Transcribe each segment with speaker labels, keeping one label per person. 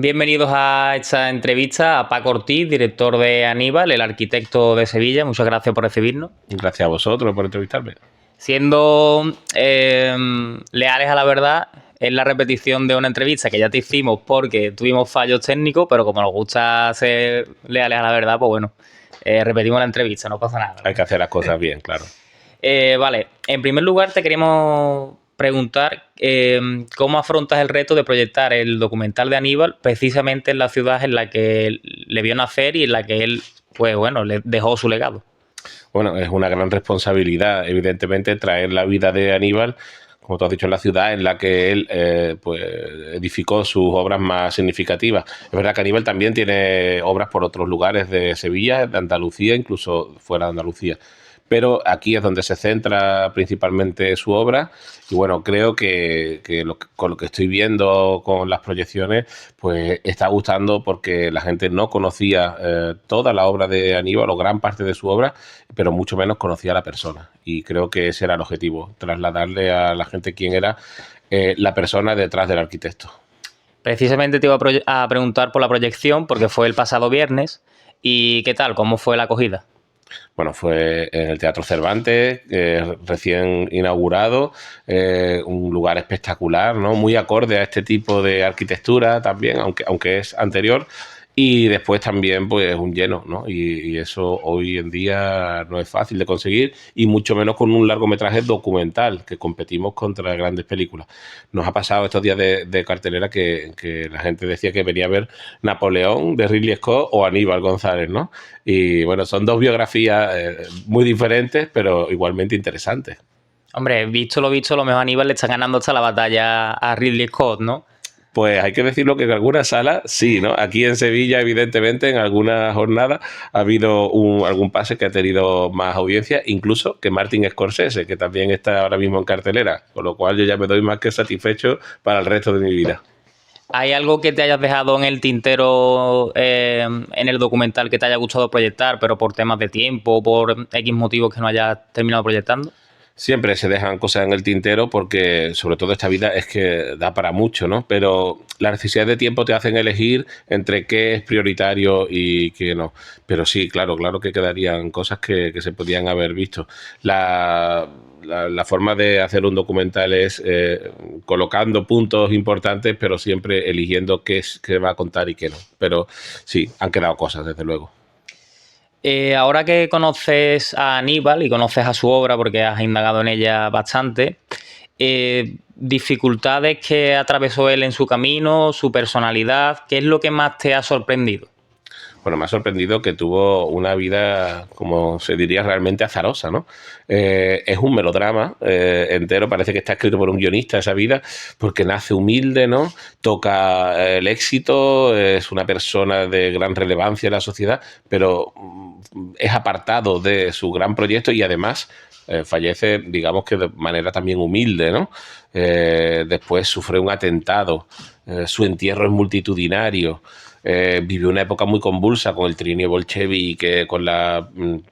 Speaker 1: Bienvenidos a esta entrevista a Paco Ortiz, director de Aníbal, el arquitecto de Sevilla. Muchas gracias por recibirnos.
Speaker 2: Gracias a vosotros por entrevistarme.
Speaker 1: Siendo leales a la verdad, es la repetición de una entrevista que ya te hicimos porque tuvimos fallos técnicos, pero como nos gusta ser leales a la verdad, pues bueno, repetimos la entrevista, no pasa nada.
Speaker 2: Hay que hacer las cosas bien, claro.
Speaker 1: Vale, en primer lugar te queríamos preguntar cómo afrontas el reto de proyectar el documental de Aníbal precisamente en la ciudad en la que él le vio nacer y en la que él, pues bueno, le dejó su legado.
Speaker 2: Bueno, es una gran responsabilidad, evidentemente, traer la vida de Aníbal, como tú has dicho, en la ciudad en la que él pues, edificó sus obras más significativas. Es verdad que Aníbal también tiene obras por otros lugares de Sevilla, de Andalucía, incluso fuera de Andalucía. Pero aquí es donde se centra principalmente su obra y bueno, creo que con lo que estoy viendo con las proyecciones, pues está gustando porque la gente no conocía toda la obra de Aníbal o gran parte de su obra, pero mucho menos conocía a la persona. Y creo que ese era el objetivo, trasladarle a la gente quién era la persona detrás del arquitecto.
Speaker 1: Precisamente te iba a preguntar por la proyección porque fue el pasado viernes. ¿Y qué tal? ¿Cómo fue la acogida?
Speaker 2: Bueno, fue en el Teatro Cervantes, recién inaugurado, un lugar espectacular, ¿no? Muy acorde a este tipo de arquitectura también, aunque es anterior. Y después también, pues, un lleno, ¿no? Y eso hoy en día no es fácil de conseguir, y mucho menos con un largometraje documental, que competimos contra grandes películas. Nos ha pasado estos días de cartelera que la gente decía que venía a ver Napoleón de Ridley Scott o Aníbal González, ¿no? Y bueno, son dos biografías muy diferentes, pero igualmente interesantes.
Speaker 1: Hombre, visto, lo mejor Aníbal le está ganando hasta la batalla a Ridley Scott, ¿no?
Speaker 2: Pues hay que decirlo que en algunas salas sí, ¿no? Aquí en Sevilla, evidentemente, en algunas jornadas ha habido algún pase que ha tenido más audiencia, incluso que Martin Scorsese, que también está ahora mismo en cartelera, con lo cual yo ya me doy más que satisfecho para el resto de mi vida.
Speaker 1: ¿Hay algo que te hayas dejado en el tintero en el documental que te haya gustado proyectar, pero por temas de tiempo o por X motivos que no hayas terminado proyectando?
Speaker 2: Siempre se dejan cosas en el tintero porque, sobre todo, esta vida es que da para mucho, ¿no? Pero las necesidades de tiempo te hacen elegir entre qué es prioritario y qué no. Pero sí, claro que quedarían cosas que se podían haber visto. La forma de hacer un documental es colocando puntos importantes, pero siempre eligiendo qué va a contar y qué no. Pero sí, han quedado cosas, desde luego.
Speaker 1: Ahora que conoces a Aníbal y conoces a su obra, porque has indagado en ella bastante, dificultades que atravesó él en su camino, su personalidad, ¿qué es lo que más te ha sorprendido?
Speaker 2: Bueno, me ha sorprendido que tuvo una vida, como se diría, realmente azarosa, ¿no? Es un melodrama entero, parece que está escrito por un guionista esa vida, porque nace humilde, ¿no? Toca el éxito, es una persona de gran relevancia en la sociedad, pero es apartado de su gran proyecto y además fallece, digamos que de manera también humilde, ¿no? Después sufre un atentado, su entierro es multitudinario. Vivió una época muy convulsa con el trienio bolchevique, con la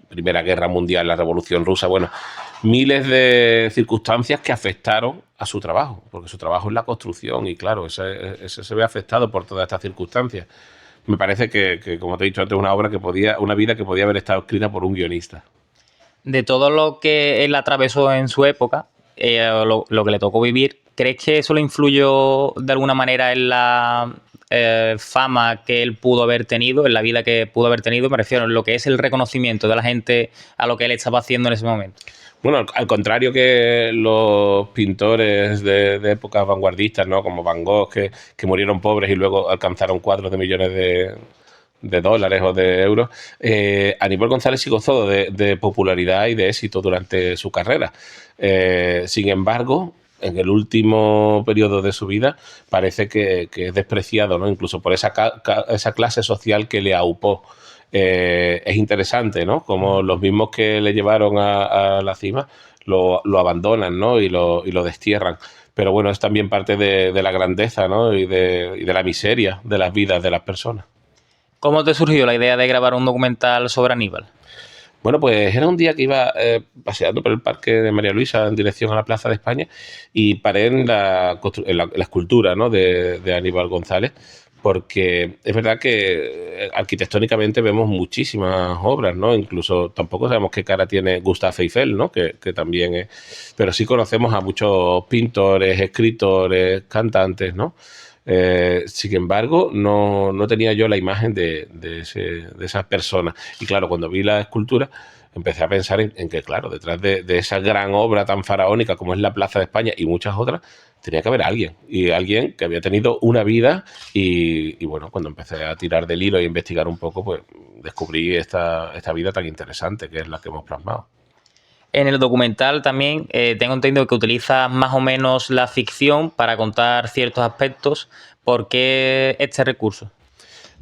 Speaker 2: Primera Guerra Mundial, la Revolución Rusa, bueno, miles de circunstancias que afectaron a su trabajo, porque su trabajo es la construcción y claro, ese se ve afectado por todas estas circunstancias. Me parece que, como te he dicho antes, una vida que podía haber estado escrita por un guionista.
Speaker 1: De todo lo que él atravesó en su época, lo que le tocó vivir, ¿crees que eso le influyó de alguna manera en la fama que él pudo haber tenido, en la vida que pudo haber tenido? Me refiero en lo que es el reconocimiento de la gente a lo que él estaba haciendo en ese momento.
Speaker 2: Bueno, al contrario que los pintores de épocas vanguardistas, ¿no? Como Van Gogh, que murieron pobres y luego alcanzaron cuadros de millones de dólares o de euros, Aníbal González sí gozó de popularidad y de éxito durante su carrera. Sin embargo, en el último periodo de su vida parece que es despreciado, ¿no? Incluso por esa clase social que le aupó. Es interesante, ¿no? Como los mismos que le llevaron a la cima lo abandonan, ¿no? Y lo destierran. Pero bueno, es también parte de la grandeza, ¿no? Y de la miseria de las vidas de las personas.
Speaker 1: ¿Cómo te surgió la idea de grabar un documental sobre Aníbal?
Speaker 2: Bueno, pues era un día que iba paseando por el Parque de María Luisa en dirección a la Plaza de España y paré en la escultura, ¿no? de Aníbal González, porque es verdad que arquitectónicamente vemos muchísimas obras, ¿no? Incluso tampoco sabemos qué cara tiene Gustave Eiffel, ¿no? Que también es... Pero sí conocemos a muchos pintores, escritores, cantantes, ¿no? Sin embargo, no tenía yo la imagen de esas personas. Y claro, cuando vi la escultura, empecé a pensar en que, claro, detrás de esa gran obra tan faraónica como es la Plaza de España y muchas otras, tenía que haber alguien. Y alguien que había tenido una vida y bueno, cuando empecé a tirar del hilo e investigar un poco, pues descubrí esta vida tan interesante que es la que hemos plasmado.
Speaker 1: En el documental también tengo entendido que utiliza más o menos la ficción para contar ciertos aspectos. ¿Por qué este recurso?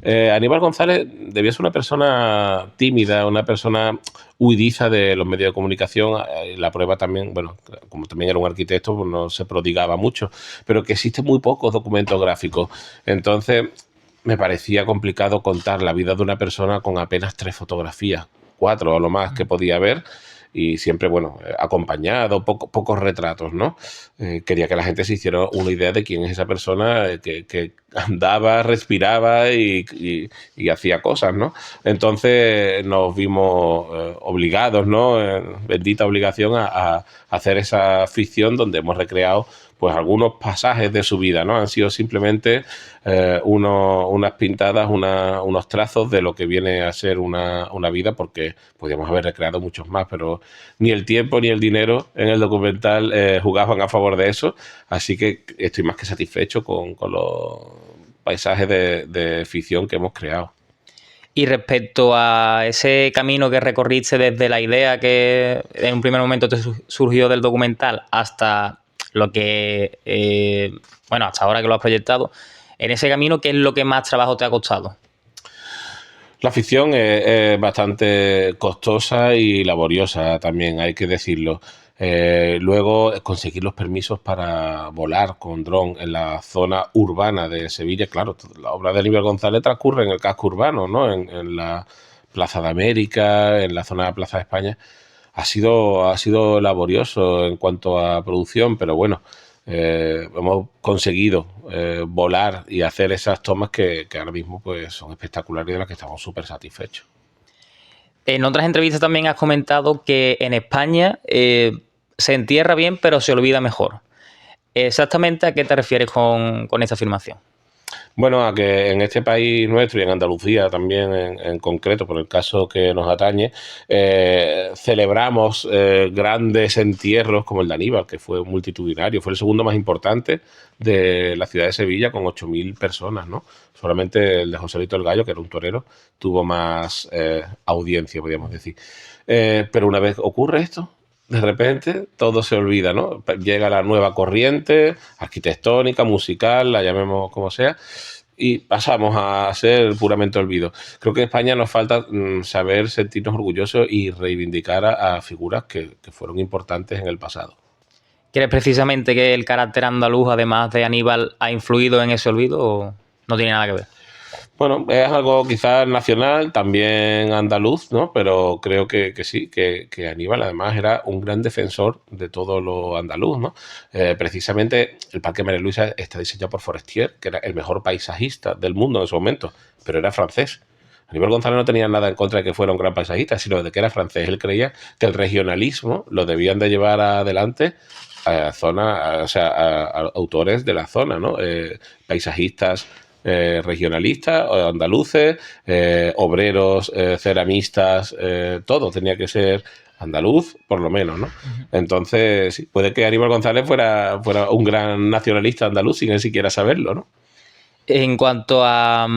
Speaker 2: Aníbal González debía ser una persona tímida, una persona huidiza de los medios de comunicación. La prueba también, bueno, como también era un arquitecto, pues no se prodigaba mucho, pero que existen muy pocos documentos gráficos. Entonces, me parecía complicado contar la vida de una persona con apenas 3 fotografías, 4 o lo más que podía haber, y siempre, bueno, acompañado, pocos retratos, ¿no? Quería que la gente se hiciera una idea de quién es esa persona que andaba, respiraba y hacía cosas, ¿no? Entonces nos vimos obligados, ¿no? Bendita obligación a hacer esa ficción donde hemos recreado pues algunos pasajes de su vida, ¿no? Han sido simplemente unas pintadas, unos trazos de lo que viene a ser una vida, porque podríamos haber recreado muchos más, pero ni el tiempo ni el dinero en el documental jugaban a favor de eso, así que estoy más que satisfecho con los paisajes de ficción que hemos creado.
Speaker 1: Y respecto a ese camino que recorriste desde la idea que en un primer momento te surgió del documental hasta lo que, bueno, hasta ahora que lo has proyectado, en ese camino, ¿qué es lo que más trabajo te ha costado?
Speaker 2: La ficción es bastante costosa y laboriosa también, hay que decirlo. Luego, conseguir los permisos para volar con dron en la zona urbana de Sevilla. Claro, la obra de Aníbal González transcurre en el casco urbano, ¿no? En la Plaza de América, en la zona de la Plaza de España. Ha sido laborioso en cuanto a producción, pero bueno, hemos conseguido volar y hacer esas tomas que ahora mismo pues son espectaculares y de las que estamos súper satisfechos.
Speaker 1: En otras entrevistas también has comentado que en España se entierra bien, pero se olvida mejor. ¿Exactamente a qué te refieres con esta afirmación?
Speaker 2: Bueno, a que en este país nuestro y en Andalucía también en concreto, por el caso que nos atañe, celebramos grandes entierros como el de Aníbal, que fue multitudinario, fue el segundo más importante de la ciudad de Sevilla con 8.000 personas, ¿no? Solamente el de Joselito el Gallo, que era un torero, tuvo más audiencia, podríamos decir. Pero una vez ocurre esto, de repente todo se olvida, ¿no? Llega la nueva corriente arquitectónica, musical, la llamemos como sea, y pasamos a ser puramente olvido. Creo que en España nos falta saber sentirnos orgullosos y reivindicar a figuras que fueron importantes en el pasado.
Speaker 1: ¿Crees precisamente que el carácter andaluz, además de Aníbal, ha influido en ese olvido o no tiene nada que ver?
Speaker 2: Bueno, es algo quizás nacional, también andaluz, ¿no? Pero creo que sí, que Aníbal además era un gran defensor de todo lo andaluz, ¿no? Precisamente el Parque María Luisa está diseñado por Forestier, que era el mejor paisajista del mundo en su momento, pero era francés. Aníbal González no tenía nada en contra de que fuera un gran paisajista, sino de que era francés. Él creía que el regionalismo lo debían de llevar adelante a o sea, a autores de la zona, ¿no? Paisajistas regionalistas, andaluces, obreros, ceramistas, todo tenía que ser andaluz, por lo menos, ¿no? Entonces, sí, puede que Aníbal González fuera un gran nacionalista andaluz sin él siquiera saberlo, ¿no?
Speaker 1: En cuanto a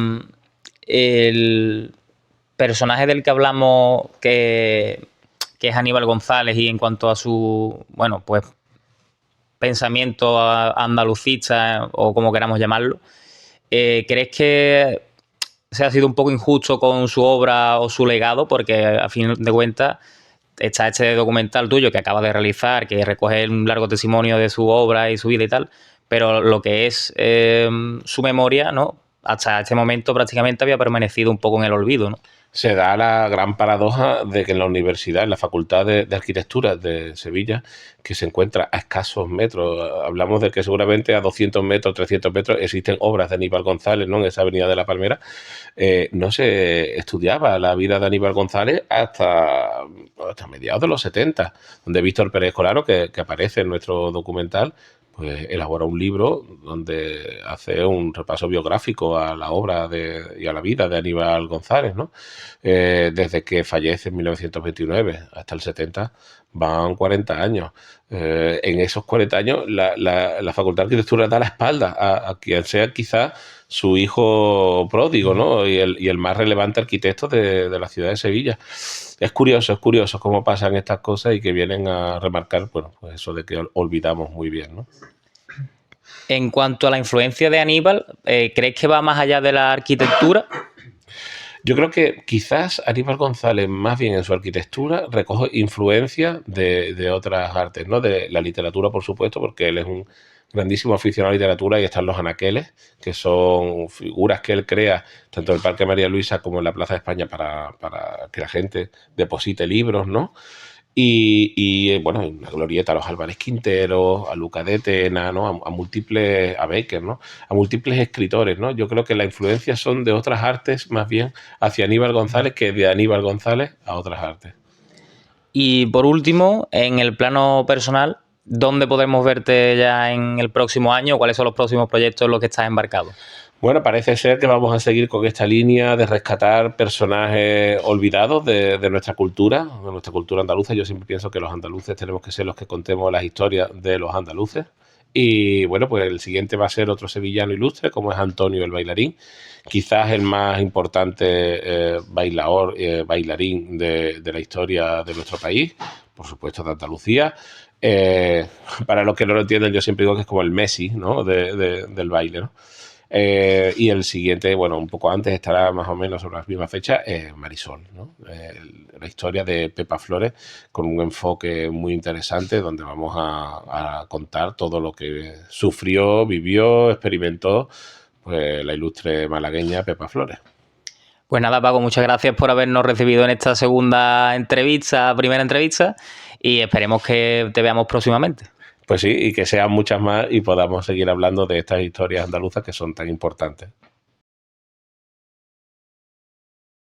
Speaker 1: el personaje del que hablamos, que es Aníbal González, y en cuanto a su, bueno, pues pensamiento andalucista o como queramos llamarlo, ¿crees que se ha sido un poco injusto con su obra o su legado? Porque a fin de cuentas está este documental tuyo que acaba de realizar, que recoge un largo testimonio de su obra y su vida y tal, pero lo que es su memoria, ¿no? Hasta este momento prácticamente había permanecido un poco en el olvido, ¿no?
Speaker 2: Se da la gran paradoja de que en la universidad, en la Facultad de Arquitectura de Sevilla, que se encuentra a escasos metros, hablamos de que seguramente a 200 metros, 300 metros existen obras de Aníbal González, ¿no? En esa avenida de la Palmera, no se estudiaba la vida de Aníbal González hasta mediados de los 70, donde Víctor Pérez Colaro, que aparece en nuestro documental, pues elabora un libro donde hace un repaso biográfico a la obra y a la vida de Aníbal González, ¿no? Desde que fallece en 1929 hasta el 70 van 40 años. En esos 40 años la Facultad de Arquitectura da la espalda a quien sea quizás su hijo pródigo, ¿no? Y el más relevante arquitecto de la ciudad de Sevilla. Es curioso cómo pasan estas cosas y que vienen a remarcar, bueno, pues eso de que olvidamos muy bien, ¿no?
Speaker 1: En cuanto a la influencia de Aníbal, ¿crees que va más allá de la arquitectura?
Speaker 2: Yo creo que quizás Aníbal González, más bien en su arquitectura, recoge influencia de otras artes, ¿no? De la literatura, por supuesto, porque él es un grandísimo aficionado a la literatura y están los anaqueles, que son figuras que él crea tanto en el Parque María Luisa como en la Plaza de España para que la gente deposite libros, ¿no? Bueno, en la glorieta a los Álvarez Quintero, a Luca de Tena, ¿no? A múltiples, a Becker, ¿no? A múltiples escritores, ¿no? Yo creo que las influencias son de otras artes más bien hacia Aníbal González que de Aníbal González a otras artes.
Speaker 1: Y por último, en el plano personal, ¿dónde podemos verte ya en el próximo año? ¿Cuáles son los próximos proyectos en los que estás embarcado?
Speaker 2: Bueno, parece ser que vamos a seguir con esta línea de rescatar personajes olvidados de nuestra cultura andaluza. Yo siempre pienso que los andaluces tenemos que ser los que contemos las historias de los andaluces. Y bueno, pues el siguiente va a ser otro sevillano ilustre, como es Antonio el bailarín, quizás el más importante bailarín de la historia de nuestro país, por supuesto de Andalucía. Para los que no lo entienden, yo siempre digo que es como el Messi, ¿no? del baile, ¿no? Y el siguiente, bueno, un poco antes, estará más o menos sobre la misma fecha, Marisol, ¿no? La historia de Pepa Flores, con un enfoque muy interesante donde vamos a contar todo lo que sufrió, vivió, experimentó, pues la ilustre malagueña Pepa Flores.
Speaker 1: Pues nada, Paco, muchas gracias por habernos recibido en esta primera entrevista, y esperemos que te veamos próximamente.
Speaker 2: Pues sí, y que sean muchas más y podamos seguir hablando de estas historias andaluzas que son tan importantes.